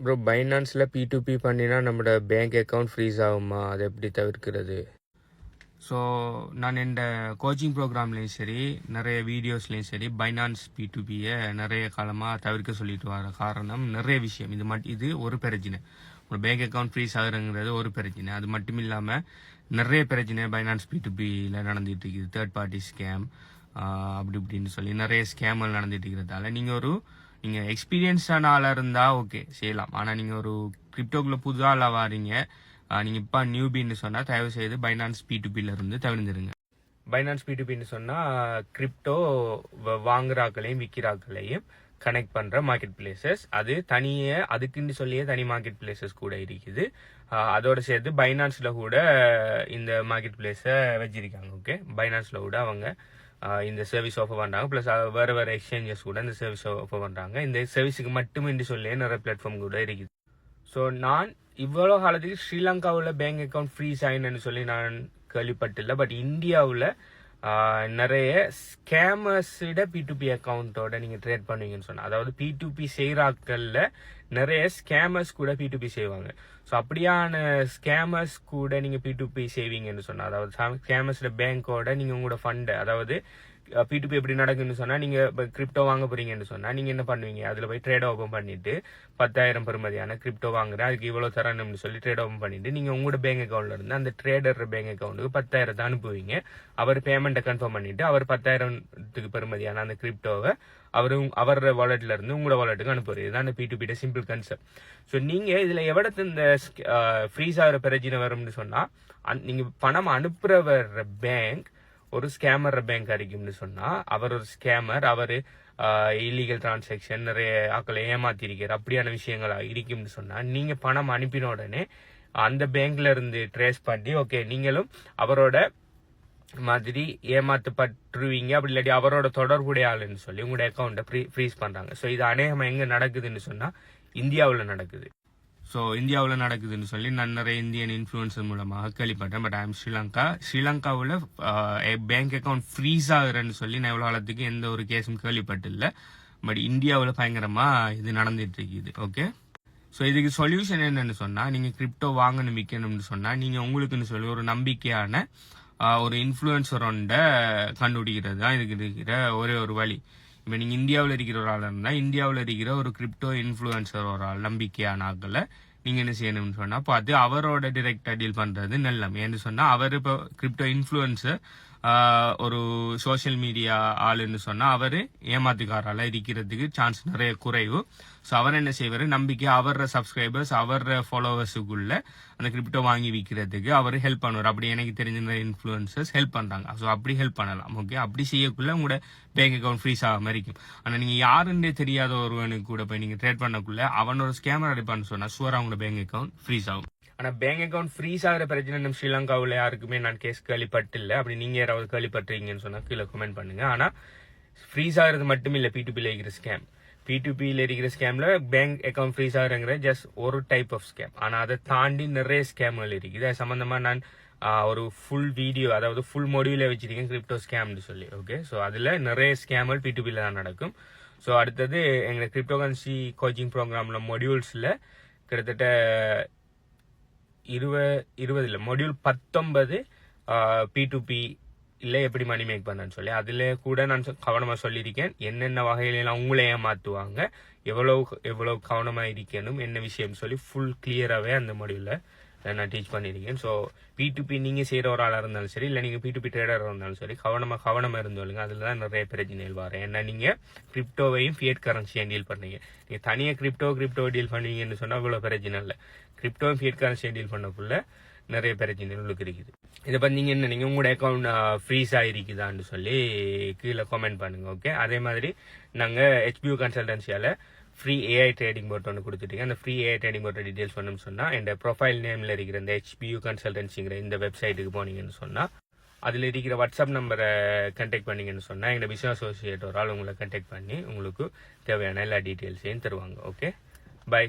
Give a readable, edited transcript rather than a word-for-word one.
Bro பைனான்ஸில் P2P பண்ணினா நம்மளோட bank account freeze ஆகுமா? அதை எப்படி தவிர்க்கிறது? ஸோ நான் இந்த கோச்சிங் ப்ரோக்ராம்லேயும் சரி நிறைய வீடியோஸ்லேயும் சரி பைனான்ஸ் P2Pயை நிறைய காலமாக தவிர்க்க சொல்லிட்டு வர காரணம் நிறைய விஷயம். இது ஒரு பிரச்சனை. ஒரு பேங்க் அக்கௌண்ட் ஃப்ரீஸ் ஆகுறங்கிறது ஒரு பிரச்சனை. அது மட்டும் இல்லாமல் நிறைய பிரச்சனை பைனான்ஸ் P2Pயில் நடந்துகிட்டு இருக்குது. தேர்ட் பார்ட்டி ஸ்கேம் அப்படி இப்படின்னு சொல்லி நிறைய ஸ்கேம்கள் நடந்துட்டு இருக்கிறதால நீங்கள் எக்ஸ்பீரியன்ஸான ஆளாக இருந்தால் ஓகே செய்யலாம். ஆனால் நீங்கள் ஒரு கிரிப்டோக்குள்ளே புது ஆளாக வாரீங்க, நீங்கள் இப்போ நியூபின்னு சொன்னால் தயவு செய்து பைனான்ஸ் P2Pல இருந்து தவிர்ந்துருங்க. பைனான்ஸ் P2Pன்னு சொன்னால் கிரிப்டோ வாங்குறாக்களையும் விற்கிறாக்களையும் கனெக்ட் பண்ணுற மார்க்கெட் பிளேசஸ். அது தனியே அதுக்குன்னு சொல்லியே தனி மார்க்கெட் பிளேசஸ் கூட இருக்குது. அதோடு சேர்த்து பைனான்ஸில் கூட இந்த மார்க்கெட் பிளேஸை வச்சிருக்காங்க. ஓகே, பைனான்ஸில் கூட அவங்க இந்த சர்வீஸ் ஆஃபர் பண்ணுறாங்க. ப்ளஸ் வேறு எக்ஸ்சேஞ்சஸ் கூட இந்த சர்வீஸ் ஆஃபர் பண்ணுறாங்க. இந்த சர்வீஸுக்கு மட்டும் என்று சொல்லி நிறைய பிளாட்ஃபார்ம் கூட இருக்குது. ஸோ நான் இவ்வளோ காலத்துக்கு ஸ்ரீலங்காவில் பேங்க் அக்கௌண்ட் ஃப்ரீஸ் ஆயின்னு சொல்லி நான் கேள்விப்பட்டில்லை. பட் இந்தியாவில் நிறைய ஸ்கேமர்ஸிட P2P அக்கௌண்ட்டோட நீங்கள் ட்ரேட் பண்ணுவீங்கன்னு சொன்னால், அதாவது P2P செய்கிறாக்கள்ல நிறைய ஸ்கேமர்ஸ் கூட P2P செய்வாங்க. ஸோ அப்படியான ஸ்கேமர்ஸ் கூட நீங்கள் P2P செய்வீங்கன்னு சொன்னால், அதாவது ஸ்கேமர்ஸில் பேங்க்கோட நீங்கள் உங்களோட ஃபண்டை, அதாவது P2P எப்படி நடக்குன்னு சொன்னால், நீங்கள் இப்போ கிரிப்டோ வாங்க போறீங்கன்னு சொன்னால் நீங்கள் என்ன பண்ணுவீங்க, அதில் போய் ட்ரேட் ஓப்பன் பண்ணிட்டு 10,000 பெறுமதியான கிரிப்டோ வாங்குறேன், அதுக்கு இவ்வளோ தரணும்னு சொல்லி ட்ரேட் ஓப்பன் பண்ணிட்டு நீங்கள் உங்களோட பேங்க் அக்கௌண்ட்ல இருந்து அந்த ட்ரேடர் பேங்க் அக்கௌண்ட்டுக்கு 10,000 அனுப்புவீங்க. அவர் பேமெண்ட்டை கன்ஃபார்ம் பண்ணிட்டு அவர் 10,000 பெறுமதியான அந்த கிரிப்டோவை அவர் வாலெட்ல இருந்து உங்களோட வாலெட்டுக்கு அனுப்புறது. இதுதான் அந்த P2P சிம்பிள் கான்செப்ட். ஸோ நீங்கள் இதில் எவ்வளவு இந்த ஃப்ரீஸ் ஆகிற பிரச்சனை வரும்னு சொன்னால், நீங்கள் பணம் அனுப்புறவர் பேங்க் ஒரு ஸ்கேமர் பேங்க் அடிக்கும்னு சொன்னா, அவர் ஒரு ஸ்கேமர், அவர் இல்லீகல் டிரான்சாக்ஷன் நிறைய ஆக்களை ஏமாத்திருக்கிறார், அப்படியான விஷயங்கள் இருக்கும்னு சொன்னா, நீங்க பணம் அனுப்பின உடனே அந்த பேங்க்ல இருந்து ட்ரேஸ் பண்ணி ஓகே நீங்களும் அவரோட மாதிரி ஏமாத்தப்பட்டுருவீங்க, அப்படி இல்லாட்டி அவரோட தொடர்புடைய ஆளுன்னு சொல்லி உங்களோட அக்கௌண்ட்டை ஃப்ரீஸ் பண்றாங்க. ஸோ இது அநேகமா எங்க நடக்குதுன்னு சொன்னா இந்தியாவில் நடக்குது. ஸோ இந்தியாவில் நடக்குதுன்னு சொல்லி நான் நிறைய இந்தியன் இன்ஃப்ளூயன்சர் மூலமாக கேள்விப்பட்டேன். பட் ஐஎம் ஸ்ரீலங்காவில் பேங்க் அக்கௌண்ட் ஃப்ரீஸ் ஆகுறேன்னு சொல்லி நான் எவ்வளோ காலத்துக்கு எந்த ஒரு கேஸும் கேள்விப்பட்டில்லை. பட் இந்தியாவில் பயங்கரமாக இது நடந்துட்டு இருக்குது. ஓகே, ஸோ இதுக்கு சொல்யூஷன் என்னன்னு சொன்னால், நீங்கள் கிரிப்டோ வாங்கணும் விற்கணும்னு சொன்னால், நீங்கள் உங்களுக்குன்னு சொல்லி ஒரு நம்பிக்கையான ஒரு இன்ஃப்ளூயன்சரோண்ட கண்டுபிடிக்கிறது தான் இதுக்கு இருக்கிற ஒரே ஒரு வழி. இப்போ நீங்கள் இந்தியாவில் இருக்கிற ஒரு ஆள் இருந்தால், இந்தியாவில் இருக்கிற ஒரு கிரிப்டோ இன்ஃப்ளூயன்சர் ஒரு ஆள் நம்பிக்கையான ஆக்களை நீங்கள் என்ன செய்யணும்னு சொன்னால் பார்த்து அவரோட டிரெக்டாக டீல் பண்ணுறது நல்லம். ஏன்னு சொன்னால் அவர் இப்போ கிரிப்டோ இன்ஃப்ளூயன்சர் ஒரு சோஷியல் மீடியா ஆளுன்னு சொன்னால் அவர் ஏமாத்துக்காரால இருக்கிறதுக்கு சான்ஸ் நிறைய குறைவு. ஸோ அவர் என்ன செய்வார், நம்பிக்கை அவர சப்ஸ்கிரைபர்ஸ் அவர ஃபாலோவர்ஸுக்குள்ள அந்த கிரிப்டோ வாங்கி விற்கிறதுக்கு அவர் ஹெல்ப் பண்ணுவார். அப்படி எனக்கு தெரிஞ்ச இன்ஃப்ளூயன்சர்ஸ் ஹெல்ப் பண்ணுறாங்க. ஸோ அப்படி ஹெல்ப் பண்ணலாம். ஓகே, அப்படி செய்யக்குள்ள உங்களோட பேங்க் அக்கௌண்ட் ஃப்ரீஸ் ஆகாம இருக்கும். ஆனால் நீங்கள் யாருன்னே தெரியாத ஒருவனுக்கு கூட போய் நீங்கள் ட்ரேட் பண்ணக்குள்ள அவனோட ஸ்கேமர் அடிப்பான்னு சொன்னால் ஷுவராக உங்களோட பேங்க் அக்கௌண்ட் ஃப்ரீஸ் ஆகும். ஆனால் பேங்க் அக்கௌண்ட் ஃப்ரீஸ் ஆகிற பிரச்சனை நம்ம ஸ்ரீலங்காவில் யாருக்குமே நான் கேஸ் கேள்விப்பட்டில்லை. அப்படி நீங்கள் யாராவது கேள்விப்பட்டிருக்கீங்கன்னு சொன்னால் கீழே கமெண்ட் பண்ணுங்க. ஆனால் ஃப்ரீஸ் ஆகிறது மட்டும் இல்லை P2Pல இருக்கிற ஸ்கேம். P2Pல இருக்கிற ஸ்கேம்ல பேங்க் அக்கௌண்ட் ஃப்ரீஸ் ஆகுறங்கிற ஜஸ்ட் ஒரு டைப் ஆஃப் ஸ்கேம். ஆனால் அதை தாண்டி நிறைய ஸ்கேம்கள் இருக்குது. அது சம்பந்தமாக நான் ஒரு ஃபுல் வீடியோ, அதாவது ஃபுல் மொடியூல வச்சிருக்கேன் கிரிப்டோ ஸ்கேம்னு சொல்லி. ஓகே, ஸோ அதில் நிறைய ஸ்கேம்கள் P2Pல தான் நடக்கும். ஸோ அடுத்தது எங்கள் கிரிப்டோ கரன்சி கோச்சிங் ப்ரோக்ராம்ல மொடியூல்ஸில் கிட்டத்தட்ட 20 மொடியூல் 19 P2P இல்லை எப்படி மணி மேக் பண்ணன்னு சொல்லி அதில் கூட நான் கவனமாக சொல்லியிருக்கேன். என்னென்ன வகையிலாம் உங்களே ஏமாற்றுவாங்க, எவ்வளோ கவனமாக இருக்கணும், என்ன விஷயம் சொல்லி ஃபுல் கிளியராகவே அந்த மொடியூலில் நான் டீச் பண்ணியிருக்கேன். ஸோ P2P நீங்கள் செய்கிற ஒரு ஆளாக இருந்தாலும் சரி, இல்லை நீங்கள் P2P ட்ரேடராக இருந்தாலும் சரி, கவனமாக இருந்தோங்க. அதில் தான் நிறைய பிரச்சனைகள் வரும். ஏன்னா நீங்கள் கிரிப்டோவையும் ஃபியட் கரன்சியும் டீல் பண்ணீங்க. நீங்கள் தனியாக கிரிப்டோ டீல் பண்ணுவீங்கன்னு சொன்னால் இவ்வளோ பிரச்சனை இல்லை. கிரிப்டோவும் ஃபியட் கரன்சியும் டீல் பண்ணக்குள்ள நிறைய பிரச்சனை உங்களுக்கு இருக்குது. இதை பற்றி நீங்கள் என்ன, நீங்கள் உங்களோட அக்கௌண்ட் ஃப்ரீஸ் ஆகிருக்குதான்னு சொல்லி கீழே கமெண்ட் பண்ணுங்க. ஓகே, அதே மாதிரி நாங்கள் HBU கன்சல்டன்சியால் ஃப்ரீ AI ட்ரேடிங் போர்ட் ஒன்று கொடுத்துட்டீங்க. அந்த ஃப்ரீ AI ட்ரேடிங் போர்ட்டை டீட்டெயில்ஸ் பண்ணணும்னு சொன்னால் என் ப்ரொஃபைல் நேமில் இருக்கிற இந்த HBU கன்சல்டன்சிங்கிற இந்த வெப்சைட்டுக்கு போனீங்கன்னு சொன்னால் அதில் இருக்கிற வாட்ஸ்அப் நம்பரை கண்டெக்ட் பண்ணிங்கன்னு சொன்னால் எங்கள் பிஸ்னஸ் அசோசியேட் ஒரு ஆள் உங்களை கண்டெக்ட் பண்ணி உங்களுக்கு தேவையான எல்லா டீட்டெயில்ஸையும் தருவாங்க. Okay, by.